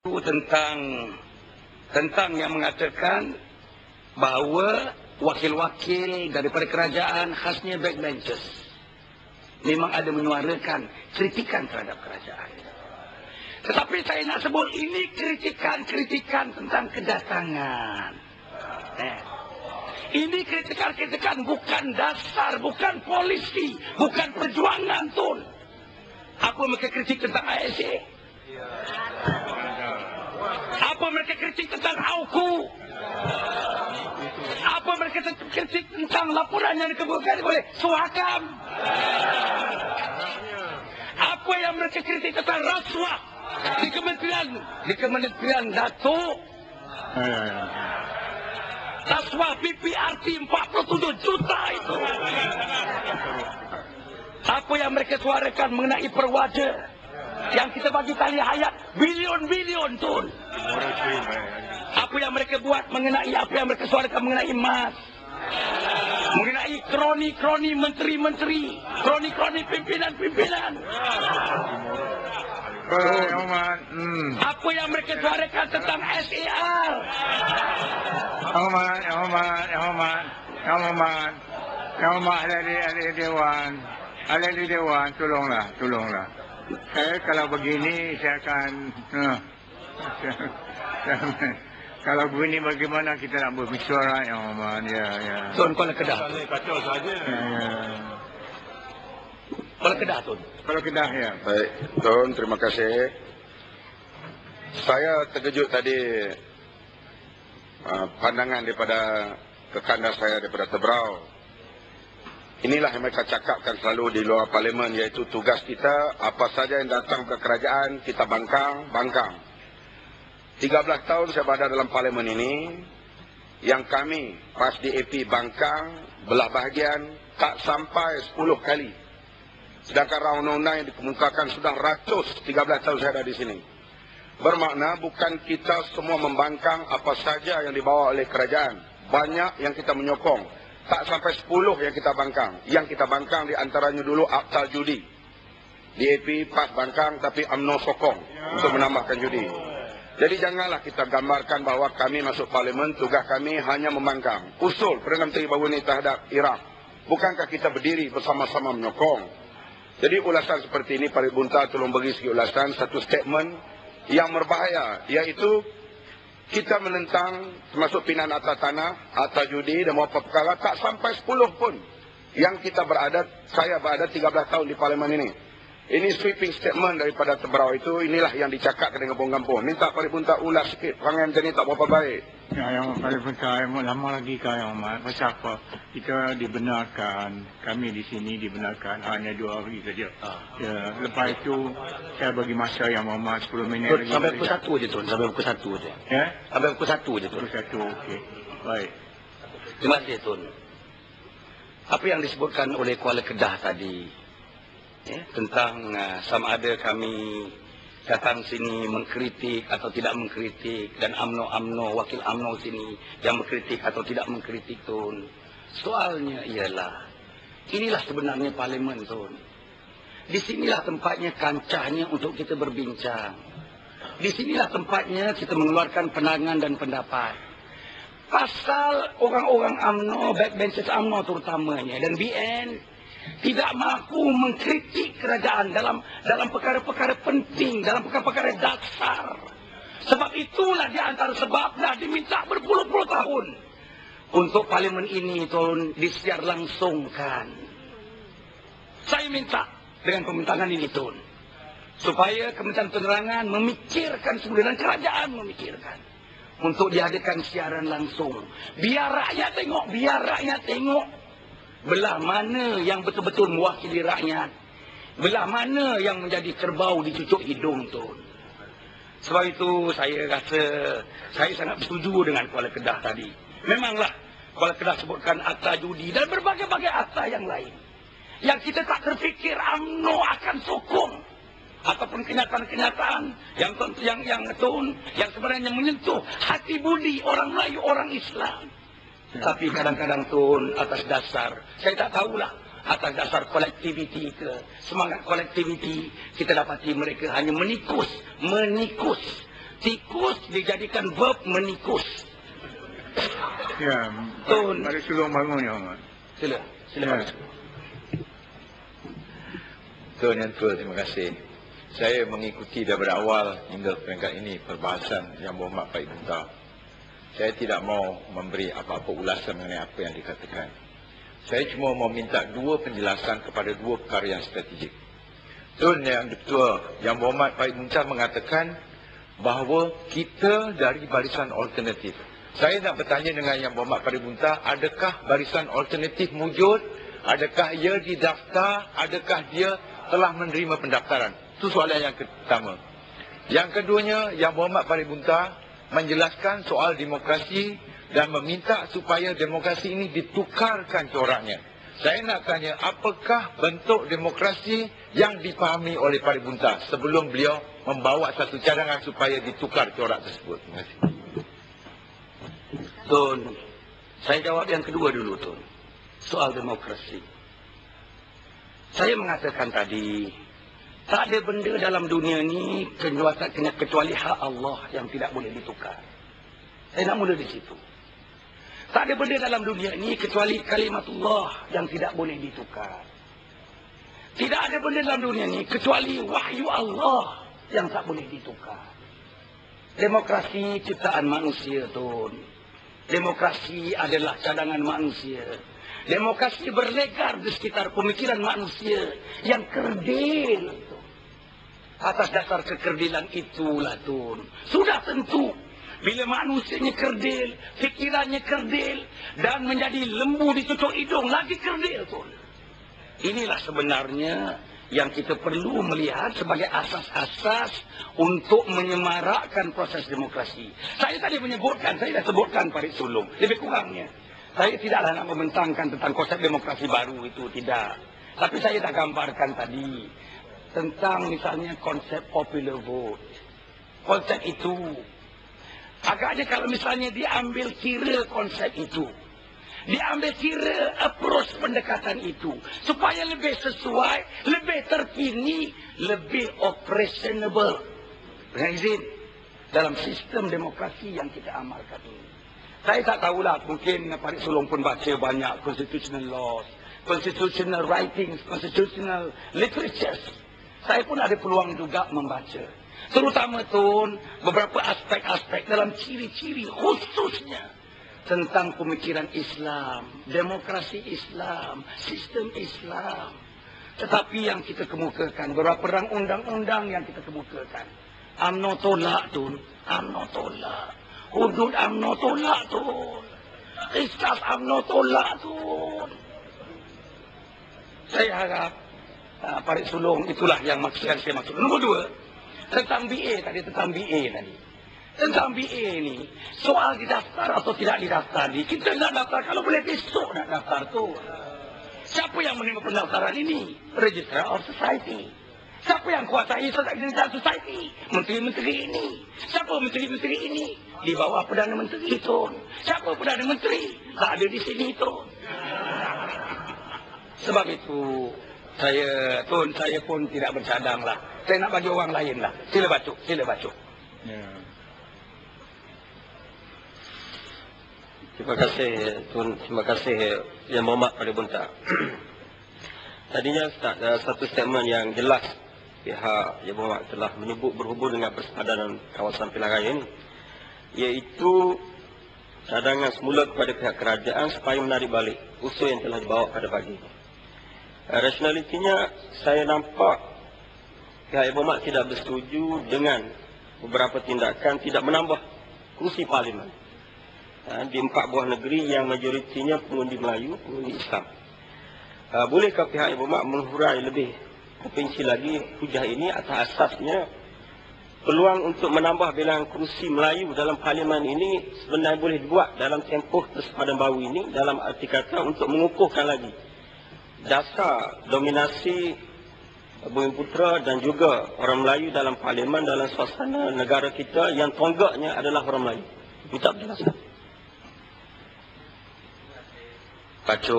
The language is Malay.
tentang yang mengatakan bahawa wakil-wakil daripada kerajaan khasnya backbenchers memang ada menyuarakan kritikan terhadap kerajaan. Tetapi saya nak sebut ini kritikan tentang kedatangan. Ini kritikan bukan dasar, bukan polisi, bukan perjuangan Tun. Apa mereka kritik tentang ASA? Apa mereka kritik tentang AUKU? Apa mereka kritik tentang laporan yang dikemukakan oleh Suhakam? Apa yang mereka kritik tentang rasuah di Kementerian Datuk? Rasuah PPRT 47 juta itu. Apa yang mereka suarakan mengenai perwada yang kita bagi tali hayat bilion-bilion Tun. Apa yang mereka buat mengenai, apa yang mereka suarakan mengenai emas, mengenai kroni-kroni menteri-menteri, kroni-kroni pimpinan-pimpinan. Apa yang mereka suarakan tentang SAR. Ahli Dewan, tolonglah. Saya kalau begini saya akan kalau begini bagaimana kita nak berbicara ya Muhammad ya. Tuan Kuala Kedah. Kacau saja. Kuala Kedah Tuan. Kuala Kedah ya. Baik, Tuan, terima kasih. Saya terkejut tadi pandangan daripada kekanda saya daripada Tebrau. Inilah yang mereka cakapkan selalu di luar parlimen, iaitu tugas kita, apa saja yang datang ke kerajaan, kita bangkang. 13 tahun saya berada dalam parlimen ini, yang kami PAS DAP bangkang, belah bahagian, tak sampai 10 kali. Sedangkan rang undang-undang yang dikemukakan sudah ratus, 13 tahun saya ada di sini. Bermakna bukan kita semua membangkang apa saja yang dibawa oleh kerajaan. Banyak yang kita menyokong. Tak sampai 10 yang kita bangkang. Yang kita bangkang di antaranya dulu akta judi. DAP PAS bangkang tapi UMNO sokong untuk menambahkan judi. Jadi janganlah kita gambarkan bahawa kami masuk parlimen, tugas kami hanya membangkang. Usul Perdana Menteri baru ini terhadap Iraq. Bukankah kita berdiri bersama-sama menyokong? Jadi ulasan seperti ini, Parit Bunta tolong beri segi ulasan, satu statement yang berbahaya, iaitu kita menentang termasuk pindahan atas tanah, atas judi dan beberapa perkara, tak sampai 10 pun yang kita berada, saya berada 13 tahun di parlimen ini. Ini sweeping statement daripada Tebrau itu, inilah yang dicakap dengan kampung-kampung. Minta Parit Bunta ulas sikit, perangai macam ni tak berapa baik. Ya, yang Parit Bunta, lama lagi kaya Muhammad. Pasal apa? Kita dibenarkan, kami di sini dibenarkan hanya 2 hari saja. Ya, lepas itu, saya bagi masa yang Muhammad 10 minit lagi. Sampai pukul 1 je Tun, sampai pukul 1 je. Ya? Sampai pukul 1 je Tun. Pukul 1, okey. Baik. Terima kasih Tun. Apa yang disebutkan oleh Kuala Kedah tadi, tentang sama ada kami datang sini mengkritik atau tidak mengkritik, dan UMNO, wakil UMNO sini yang mengkritik atau tidak mengkritik Tun. Soalnya ialah, inilah sebenarnya parlimen Tun. Di sinilah tempatnya, kancahnya untuk kita berbincang. Di sinilah tempatnya kita mengeluarkan pandangan dan pendapat. Pasal orang-orang UMNO, backbenchers UMNO terutamanya, dan BN tidak mampu mengkritik kerajaan dalam perkara-perkara penting, dalam perkara-perkara dasar. Sebab itulah di antara sebablah diminta berpuluh-puluh tahun untuk parlimen ini Tun disiar langsungkan. Saya minta dengan pembintangan ini Tun, supaya Kementerian Penerangan memikirkan semula, dan kerajaan memikirkan untuk diadakan siaran langsung. Biar rakyat tengok. Belah mana yang betul-betul mewakili rakyat. Belah mana yang menjadi kerbau di cucuk hidung Tun. Sebab itu saya rasa saya sangat bersetuju dengan Kuala Kedah tadi. Memanglah Kuala Kedah sebutkan akta judi dan berbagai-bagai akta yang lain, yang kita tak terfikir UMNO akan sokong. Ataupun kenyataan-kenyataan yang Tun, yang sebenarnya menyentuh hati budi orang Melayu, orang Islam. Tapi kadang-kadang Tun, atas dasar, saya tak tahulah, atas dasar kolektiviti ke semangat kolektiviti, kita dapati mereka hanya menikus Tikus dijadikan verb menikus. Ya, Tun. Pak Sulong bangun ya, Mat. Sila Ya. Pak. Tuan Yang Tua, terima kasih. Saya mengikuti daripada awal hingga peringkat ini perbahasan Yang Berhormat Pak Ibn Tah. Saya tidak mau memberi apa-apa ulasan mengenai apa yang dikatakan. Saya cuma mau minta dua penjelasan kepada dua perkara yang strategik. Tuan Yang Tua, Yang Berhormat Pak Ibn Tah mengatakan bahawa kita dari barisan alternatif. Saya nak bertanya dengan Yang Berhormat Pak Ibn Tah, adakah barisan alternatif wujud? Adakah ia didaftar? Adakah dia telah menerima pendaftaran? Itu soalan yang pertama. Yang keduanya, Yang Berhormat Pak Ibn Tah menjelaskan soal demokrasi dan meminta supaya demokrasi ini ditukarkan coraknya. Saya nak tanya, apakah bentuk demokrasi yang dipahami oleh Pak Ibn Tah sebelum beliau membawa satu cadangan supaya ditukar corak tersebut? Terima kasih. Tun, saya jawab yang kedua dulu, Tun. Soal demokrasi. Saya mengatakan tadi, tak ada benda dalam dunia ini kecuali hak Allah yang tidak boleh ditukar. Saya nak mula di situ. Tak ada benda dalam dunia ini kecuali kalimatullah yang tidak boleh ditukar. Tidak ada benda dalam dunia ini kecuali wahyu Allah yang tak boleh ditukar. Demokrasi ciptaan manusia, Tun. Demokrasi adalah cadangan manusia. Demokrasi berlegar di sekitar pemikiran manusia yang kerdil. Atas dasar kekerdilan itulah, Tun, sudah tentu bila manusianya kerdil, fikirannya kerdil, dan menjadi lembu di cucuk hidung lagi kerdil, Tun. Inilah sebenarnya yang kita perlu melihat sebagai asas-asas untuk menyemarakkan proses demokrasi. Saya tadi menyebutkan, saya dah sebutkan Pak Sulong, lebih kurangnya. Saya tidaklah nak membentangkan tentang konsep demokrasi baru itu, tidak. Tapi saya dah gambarkan tadi tentang misalnya konsep popular vote. Konsep itu, agaknya kalau misalnya diambil kira konsep itu, diambil kira approach pendekatan itu, supaya lebih sesuai, lebih terkini, lebih operationable. Dengan izin, dalam sistem demokrasi yang kita amalkan ini. Saya tak tahulah, mungkin Pak Sulong pun baca banyak constitutional laws, constitutional writings, constitutional literatures. Saya pun ada peluang juga membaca. Terutama, Tun, beberapa aspek-aspek dalam ciri-ciri khususnya tentang pemikiran Islam, demokrasi Islam, sistem Islam. Tetapi yang kita kemukakan, beberapa perang undang-undang yang kita kemukakan. UMNO tolak, Tun. UMNO tolak. Hudud UMNO tolak, Tun. Qisas UMNO tolak, Tun. Saya harap Pak Sulong itulah yang saya maksud. Nombor dua, tentang BA tadi, Tentang BA ni, soal didaftar atau tidak didaftar ni, kita nak daftar, kalau boleh besok nak daftar tu. Siapa yang menerima pendaftaran ini? Registrar of Society. Siapa yang kuasai Registrar Society? Menteri-menteri ini. Siapa menteri-menteri ini? Di bawah Perdana Menteri, Tun. Siapa Perdana Menteri? Tak ada di sini, Tun. Sebab itu, saya pun tidak bercadang lah. Saya nak bagi orang lain lah. Sila baca. Ya. Terima kasih, Tun. Terima kasih Yang Berhormat Pak Ibn Tah. Tadinya satu statement yang jelas pihak Yang Berhormat telah menyebut berhubung dengan persepadanan kawasan pilihan raya ini, iaitu cadangan semula kepada pihak kerajaan supaya menarik balik usul yang telah dibawa pada pagi. Rasionalitinya, saya nampak pihak Yang Berhormat tidak bersetuju dengan beberapa tindakan tidak menambah kursi parlimen di 4 buah negeri yang majoritinya pengundi Melayu, pengundi Islam. Bolehkah pihak Yang Berhormat menghurai lebih provinsi lagi hujah ini atas asasnya peluang untuk menambah bilangan kursi Melayu dalam parlimen ini sebenarnya boleh dibuat dalam tempoh persepadanan baru ini, dalam arti kata untuk mengukuhkan lagi dasar dominasi Bumiputera dan juga orang Melayu dalam parlimen, dalam suasana negara kita yang tonggaknya adalah orang Melayu. Minta penjelasan. Baca